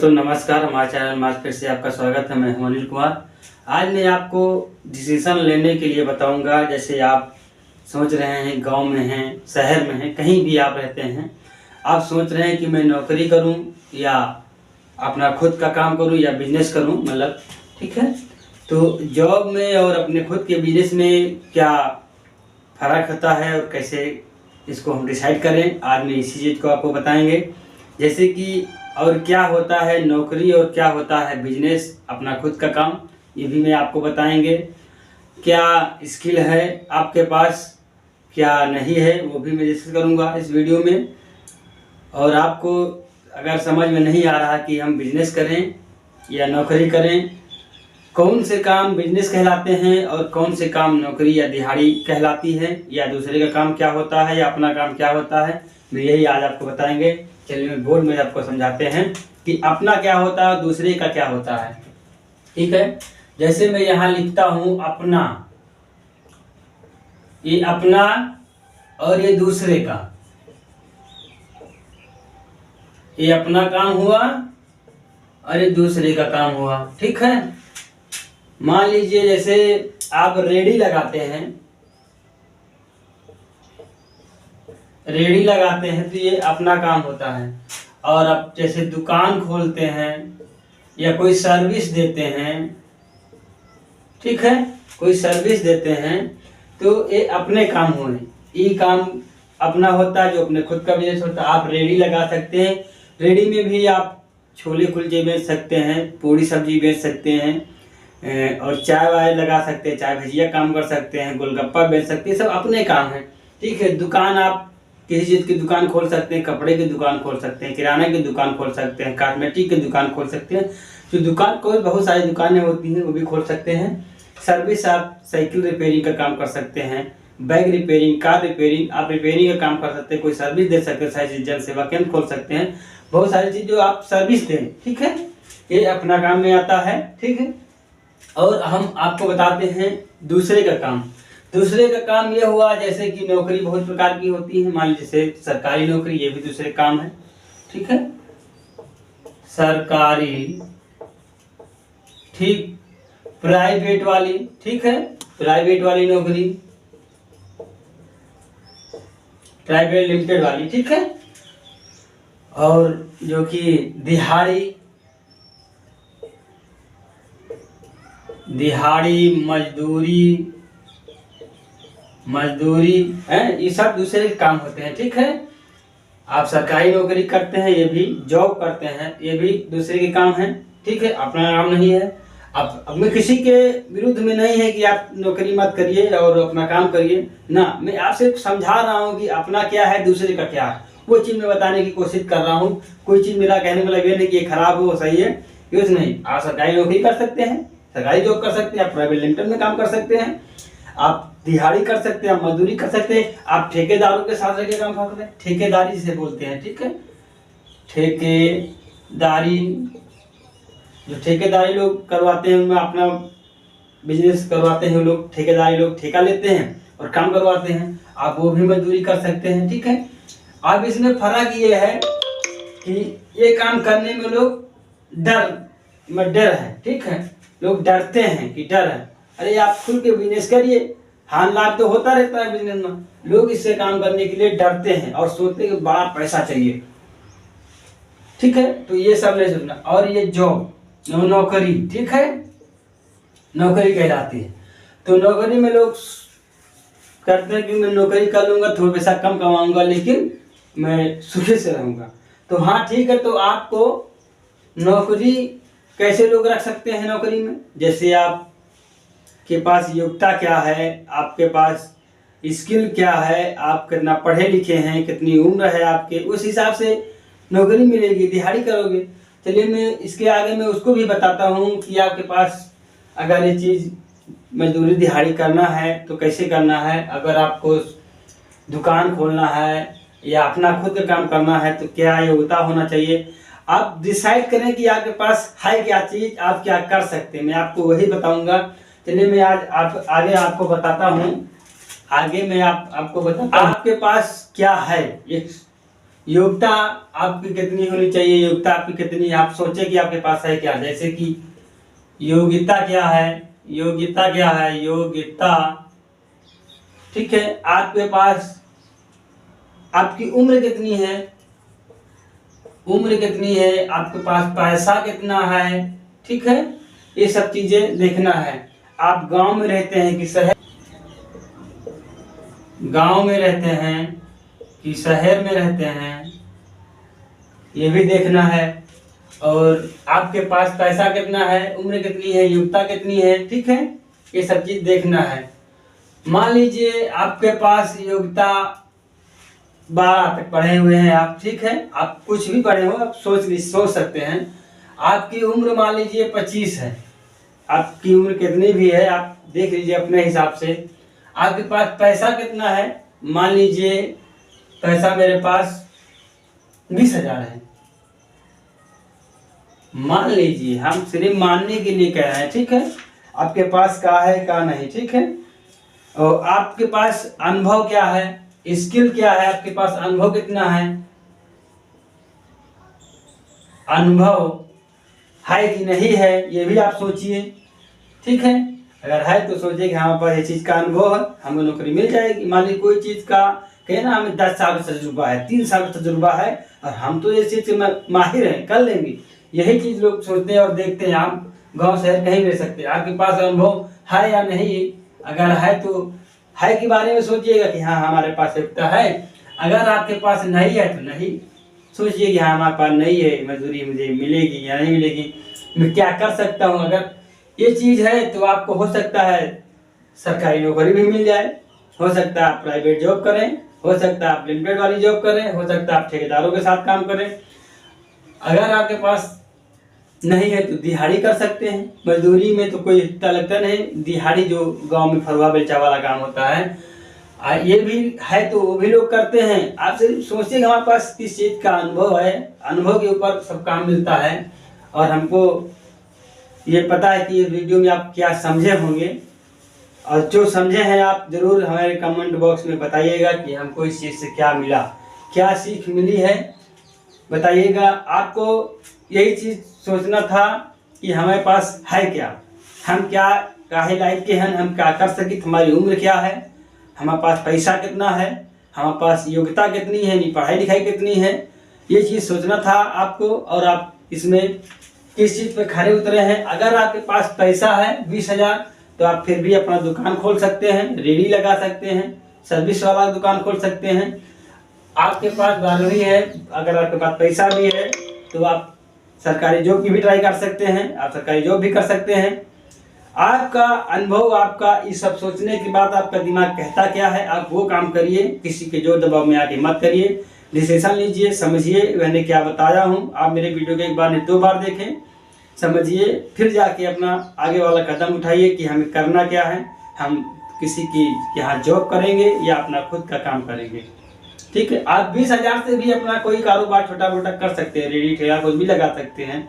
दोस्तों नमस्कार। हमारे चैनल में आज फिर से आपका स्वागत है। मैं हूं अनिल कुमार। आज मैं आपको डिसीजन लेने के लिए बताऊंगा। जैसे आप सोच रहे हैं, गांव में हैं, शहर में हैं, कहीं भी आप रहते हैं, आप सोच रहे हैं कि मैं नौकरी करूं या अपना खुद का काम करूं या बिजनेस करूं, मतलब ठीक है। तो जॉब में और अपने खुद के बिजनेस में क्या फ़र्क होता है और कैसे इसको हम डिसाइड करें, आज मैं इसी चीज़ को आपको बताएंगे। जैसे कि और क्या होता है नौकरी और क्या होता है बिजनेस, अपना खुद का काम, ये भी मैं आपको बताएंगे। क्या स्किल है आपके पास, क्या नहीं है, वो भी मैं डिस्कस करूँगा इस वीडियो में। और आपको अगर समझ में नहीं आ रहा कि हम बिजनेस करें या नौकरी करें, कौन से काम बिजनेस कहलाते हैं और कौन से काम नौकरी या दिहाड़ी कहलाती है, या दूसरे का काम क्या होता है या अपना काम क्या होता है, मैं यही आज आपको बताएंगे। चलिए मैं बोर्ड में आपको समझाते हैं कि अपना क्या होता है, दूसरे का क्या होता है। ठीक है, जैसे मैं यहाँ लिखता हूँ अपना, ये अपना और ये दूसरे का, ये अपना काम हुआ और ये दूसरे का काम हुआ। ठीक है, मान लीजिए जैसे आप रेडी लगाते हैं, रेडी लगाते हैं तो ये अपना काम होता है। और आप जैसे दुकान खोलते हैं या कोई सर्विस देते हैं, ठीक है, कोई सर्विस देते हैं, तो ये अपने काम हुए। ये काम अपना होता है, जो अपने खुद का बिजनेस होता है। आप रेडी लगा सकते हैं, रेडी में भी आप छोले कुलचे बेच सकते हैं, पूड़ी सब्जी बेच सकते हैं, और चाय वाय लगा सकते हैं, चाय भजिया काम कर सकते हैं, गोलगप्पा बेच सकते हैं, सब अपने काम है। ठीक है, दुकान आप किसी चीज़ की दुकान खोल सकते हैं, कपड़े की दुकान खोल सकते हैं, किराना की दुकान खोल सकते हैं, कॉस्मेटिक की दुकान खोल सकते हैं। जो दुकान कोई बहुत सारी दुकानें होती हैं वो भी खोल सकते हैं। सर्विस आप साइकिल रिपेयरिंग का काम कर सकते हैं, बैग रिपेयरिंग, कार रिपेयरिंग, आप रिपेयरिंग का काम कर सकते हैं, कोई सर्विस दे सकते हैं, सारी जन सेवा केंद्र खोल सकते हैं, बहुत सारी चीज़ जो आप सर्विस दें। ठीक है, ये अपना काम में आता है। ठीक है, और हम आपको बताते हैं दूसरे का काम। दूसरे का काम ये हुआ, जैसे कि नौकरी बहुत प्रकार की होती है। मान लीजिए जैसे सरकारी नौकरी, ये भी दूसरे काम है। ठीक है, सरकारी, ठीक, प्राइवेट वाली, ठीक है, प्राइवेट वाली नौकरी, प्राइवेट लिमिटेड वाली, ठीक है, और जो कि दिहाड़ी, दिहाड़ी, मजदूरी, मजदूरी है, ये सब दूसरे के काम होते हैं। ठीक है, आप सरकारी नौकरी करते हैं, ये भी जॉब करते हैं, ये भी दूसरे के काम है। ठीक है, अपना काम नहीं है। अब मैं किसी के विरुद्ध में नहीं है कि आप नौकरी मत करिए और अपना काम करिए ना, मैं आपसे समझा रहा हूँ कि अपना क्या है, दूसरे का क्या है, वो चीज़ मैं बताने की कोशिश कर रहा हूँ। कोई चीज़ मेरा कहने का मतलब ये नहीं कि ये खराब हो, सही है, यूज नहीं। आप सरकारी नौकरी कर सकते हैं, सरकारी जॉब कर सकते हैं, आप प्राइवेट लिमिटेड में काम कर सकते हैं, आप दिहाड़ी कर सकते हैं, आप मजदूरी कर सकते हैं, आप ठेकेदारों के साथ रह के काम कर सकते हैं, ठेकेदारी से बोलते हैं। ठीक है, ठेकेदारी, जो ठेकेदारी लोग करवाते हैं, उनमें अपना बिजनेस करवाते हैं, लोग ठेकेदारी लोग ठेका लेते हैं और काम करवाते हैं, आप वो भी मजदूरी कर सकते हैं। ठीक है, अब इसमें फर्क ये है कि ये काम करने में लोग डर है। ठीक है, लोग डरते हैं कि डर है, अरे आप खुल के बिजनेस करिए, हान लाभ तो होता रहता है बिजनेस में। लोग इससे काम करने के लिए डरते हैं और सोचते हैं कि बड़ा पैसा चाहिए। ठीक है, तो ये सब नहीं सोचना। और ये जॉब, नौकरी, ठीक है, नौकरी कहलाती है। तो नौकरी में लोग करते हैं कि मैं नौकरी कर लूंगा, थोड़ा पैसा कम कमाऊंगा, लेकिन मैं सुखी से रहूंगा। तो हाँ ठीक है, तो आपको नौकरी कैसे लोग रख सकते हैं नौकरी में, जैसे आप के पास योग्यता क्या है, आपके पास स्किल क्या है, आप कितना पढ़े लिखे हैं, कितनी उम्र है आपके, उस हिसाब से नौकरी मिलेगी, दिहाड़ी करोगे। चलिए मैं इसके आगे मैं उसको भी बताता हूँ कि आपके पास अगर ये चीज़ मजदूरी दिहाड़ी करना है तो कैसे करना है, अगर आपको दुकान खोलना है या अपना खुद का काम करना है तो क्या योग्यता होना चाहिए। आप डिसाइड करें कि आपके पास है क्या चीज़, आप क्या कर सकते हैं, मैं आपको वही बताऊंगा। चलिए मैं आज आगे आपको बताता हूँ, आगे मैं आपको बताता हूँ आपके पास क्या है, ये योग्यता आपकी कितनी होनी चाहिए, योग्यता आपकी कितनी, आप सोचे कि आपके पास है क्या। जैसे कि योग्यता क्या है, योग्यता क्या है, योग्यता, ठीक है। आपके पास आपकी उम्र कितनी है, उम्र कितनी है, आपके पास पैसा कितना है, ठीक है। ये सब चीजें देखना है। आप गांव में रहते हैं कि शहर, गांव में रहते हैं कि शहर में रहते हैं, ये भी देखना है। और आपके पास पैसा कितना है, उम्र कितनी है, योग्यता कितनी है, ठीक है। ये सब चीज देखना है। मान लीजिए आपके पास योग्यता 12 तक पढ़े हुए हैं आप, ठीक है। आप कुछ भी पढ़े हो, आप सोच सकते हैं। आपकी उम्र मान लीजिए 25 है, आपकी उम्र कितनी भी है आप देख लीजिए अपने हिसाब से। आपके पास पैसा कितना है, मान लीजिए पैसा मेरे पास 20,000 है, मान लीजिए, हम सिर्फ मानने के लिए कह रहे हैं, ठीक है। आपके पास क्या है क्या नहीं, ठीक है। और आपके पास अनुभव क्या है, स्किल क्या है, आपके पास अनुभव कितना है, अनुभव है कि नहीं है, ये भी आप सोचिए, ठीक है। अगर है तो सोचिए कि हमारे पास ये चीज का अनुभव है, हमें नौकरी मिल जाएगी। मान लीजिए कोई चीज का कहे ना हमें 10 साल का तजुर्बा है, 3 साल का तजुर्बा है, और हम तो ये चीज माहिर हैं, कर लेंगे। यही चीज लोग सोचते हैं और देखते हैं। आप गांव शहर कहीं रह सकते हैं, आपके पास अनुभव है या नहीं, अगर है तो है के बारे में सोचिएगा कि हाँ हमारे पास योग्यता है। अगर आपके पास नहीं है तो नहीं सोचिए कि हाँ हमारे पास नहीं है, मजदूरी मुझे मिलेगी या नहीं मिलेगी, मैं क्या कर सकता हूँ। अगर ये चीज है तो आपको हो सकता है सरकारी नौकरी भी मिल जाए, हो सकता है आप प्राइवेट जॉब करें, हो सकता है आप लिमिटेड वाली जॉब करें, हो सकता है आप ठेकेदारों के साथ काम करें। अगर आपके पास नहीं है तो दिहाड़ी कर सकते हैं। मजदूरी में तो कोई इतना लगता नहीं, दिहाड़ी जो गांव में फरुआ बेचा वाला काम होता है ये भी है तो वो भी लोग करते हैं। आप सिर्फ सोचिए हमारे पास किस चीज का अनुभव है, अनुभव के ऊपर सब काम मिलता है। और हमको ये पता है कि ये वीडियो में आप क्या समझे होंगे, और जो समझे हैं आप जरूर हमारे कमेंट बॉक्स में बताइएगा कि हमको इस चीज़ से क्या मिला, क्या सीख मिली है, बताइएगा। आपको यही चीज़ सोचना था कि हमारे पास है क्या, हम क्या काहे लायक के हैं, हम क्या कर सके, हमारी उम्र क्या है, हमारे पास पैसा कितना है, हमारे पास योग्यता कितनी है, पढ़ाई लिखाई कितनी है, ये चीज़ सोचना था आपको। और आप इसमें किस चीज़ पे खड़े उतरे हैं। अगर आपके पास पैसा है 20,000 तो आप फिर भी अपना दुकान खोल सकते हैं, रेडी लगा सकते हैं, सर्विस वाला दुकान खोल सकते हैं। आपके पास 12वीं है, अगर आपके पास पैसा भी है तो आप सरकारी जॉब की भी ट्राई कर सकते हैं, आप सरकारी जॉब भी कर सकते हैं। आपका अनुभव, आपका ये सब सोचने के बाद आपका दिमाग कहता क्या है, आप वो काम करिए, किसी के जोर दबाव में आके मत करिए। डिसीजन लीजिए, समझिए मैंने क्या बताया हूँ। आप मेरे वीडियो को एक बार नहीं 2 बार देखें, समझिए, फिर जाके अपना आगे वाला कदम उठाइए कि हमें करना क्या है। हम किसी की यहाँ जॉब करेंगे या अपना खुद का काम करेंगे, ठीक है। आप 20,000 से भी अपना कोई कारोबार छोटा मोटा कर सकते हैं, रेडी ठेला कुछ भी लगा सकते हैं,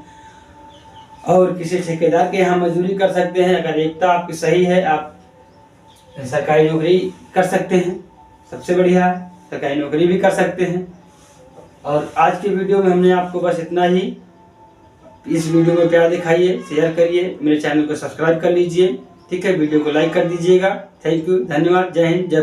और किसी ठेकेदार के यहाँ मजदूरी कर सकते हैं। अगर एकता आपकी सही है, आप सरकारी नौकरी कर सकते हैं, सबसे बढ़िया है, सरकारी नौकरी भी कर सकते हैं। और आज की वीडियो में हमने आपको बस इतना ही। इस वीडियो में प्यार दिखाइए, शेयर करिए, मेरे चैनल को सब्सक्राइब कर लीजिए, ठीक है। वीडियो को लाइक कर दीजिएगा। थैंक यू, धन्यवाद, जय हिंद, जय